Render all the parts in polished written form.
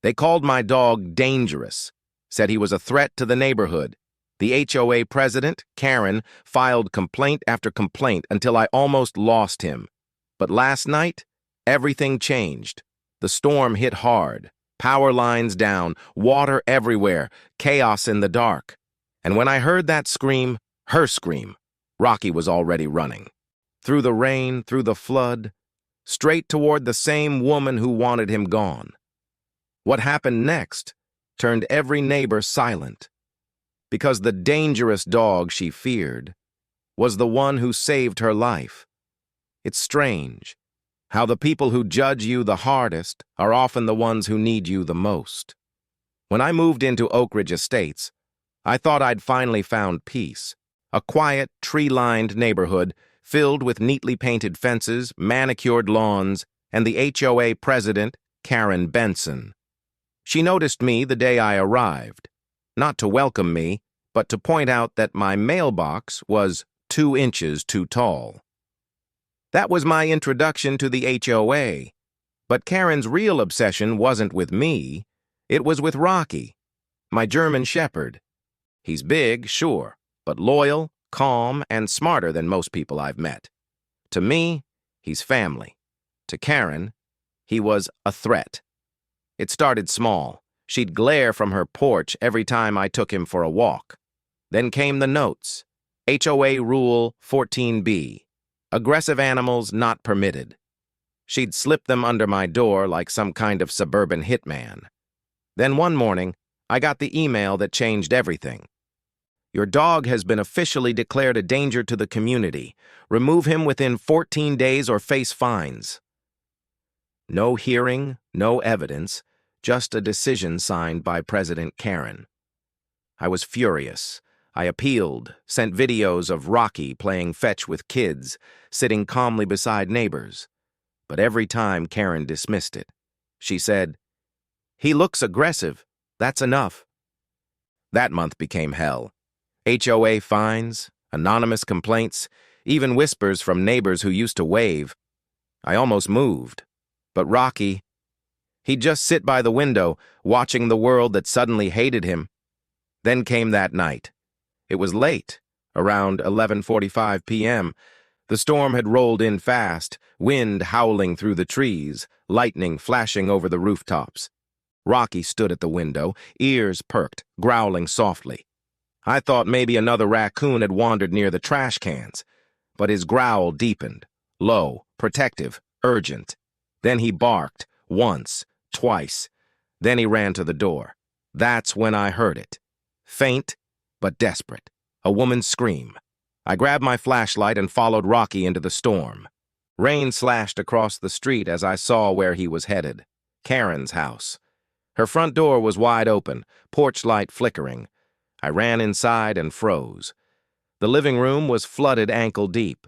They called my dog dangerous, said he was a threat to the neighborhood. The HOA president, Karen, filed complaint after complaint until I almost lost him. But last night, everything changed. The storm hit hard. Power lines down, water everywhere, chaos in the dark. And when I heard that scream, her scream, Rocky was already running. Through the rain, through the flood, straight toward the same woman who wanted him gone. What happened next turned every neighbor silent, because the dangerous dog she feared was the one who saved her life. It's strange how the people who judge you the hardest are often the ones who need you the most. When I moved into Oak Ridge Estates, I thought I'd finally found peace. A quiet, tree-lined neighborhood filled with neatly painted fences, manicured lawns, and the HOA president, Karen Benson. She noticed me the day I arrived, not to welcome me, but to point out that my mailbox was 2 inches too tall. That was my introduction to the HOA, but Karen's real obsession wasn't with me, it was with Rocky, my German Shepherd. He's big, sure, but loyal, calm, and smarter than most people I've met. To me, he's family. To Karen, he was a threat. It started small. She'd glare from her porch every time I took him for a walk. Then came the notes. HOA Rule 14B. Aggressive animals not permitted. She'd slip them under my door like some kind of suburban hitman. Then one morning, I got the email that changed everything. Your dog has been officially declared a danger to the community. Remove him within 14 days or face fines. No hearing, no evidence, just a decision signed by President Karen. I was furious. I appealed, sent videos of Rocky playing fetch with kids, sitting calmly beside neighbors. But every time Karen dismissed it. She said, "He looks aggressive. That's enough." That month became hell. HOA fines, anonymous complaints, even whispers from neighbors who used to wave. I almost moved. But Rocky, he'd just sit by the window, watching the world that suddenly hated him. Then came that night. It was late, around 11:45 p.m. The storm had rolled in fast, wind howling through the trees, lightning flashing over the rooftops. Rocky stood at the window, ears perked, growling softly. I thought maybe another raccoon had wandered near the trash cans, but his growl deepened, low, protective, urgent. Then he barked, once, twice. Then he ran to the door. That's when I heard it. Faint, but desperate. A woman's scream. I grabbed my flashlight and followed Rocky into the storm. Rain slashed across the street as I saw where he was headed. Karen's house. Her front door was wide open, porch light flickering. I ran inside and froze. The living room was flooded ankle deep.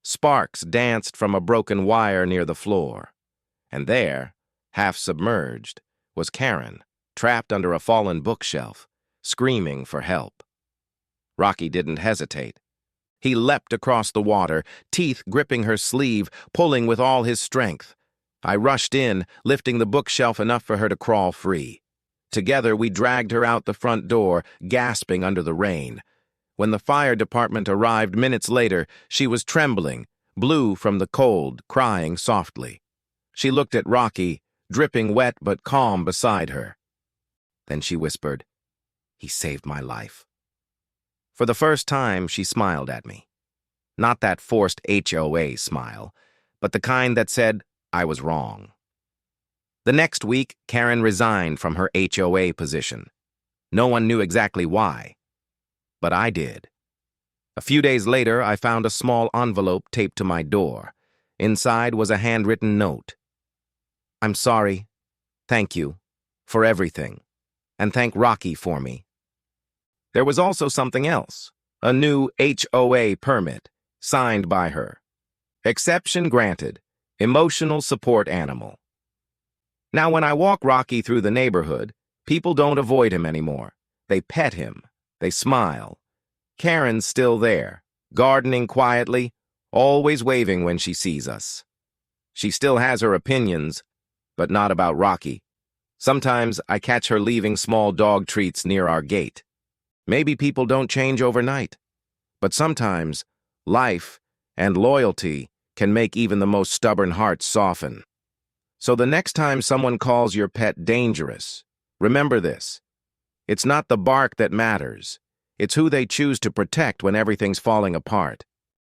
Sparks danced from a broken wire near the floor. And there, half submerged, was Karen, trapped under a fallen bookshelf, screaming for help. Rocky didn't hesitate. He leapt across the water, teeth gripping her sleeve, pulling with all his strength. I rushed in, lifting the bookshelf enough for her to crawl free. Together, we dragged her out the front door, gasping under the rain. When the fire department arrived minutes later, she was trembling, blue from the cold, crying softly. She looked at Rocky, dripping wet but calm beside her. Then she whispered, "He saved my life." For the first time, she smiled at me. Not that forced HOA smile, but the kind that said I was wrong. The next week, Karen resigned from her HOA position. No one knew exactly why, but I did. A few days later, I found a small envelope taped to my door. Inside was a handwritten note. "I'm sorry. Thank you for everything, and thank Rocky for me." There was also something else, a new HOA permit, signed by her. Exception granted, emotional support animal. Now, when I walk Rocky through the neighborhood, people don't avoid him anymore. They pet him. They smile. Karen's still there, gardening quietly, always waving when she sees us. She still has her opinions, but not about Rocky. Sometimes I catch her leaving small dog treats near our gate. Maybe people don't change overnight, but sometimes life and loyalty can make even the most stubborn hearts soften. So the next time someone calls your pet dangerous, remember this. It's not the bark that matters. It's who they choose to protect when everything's falling apart.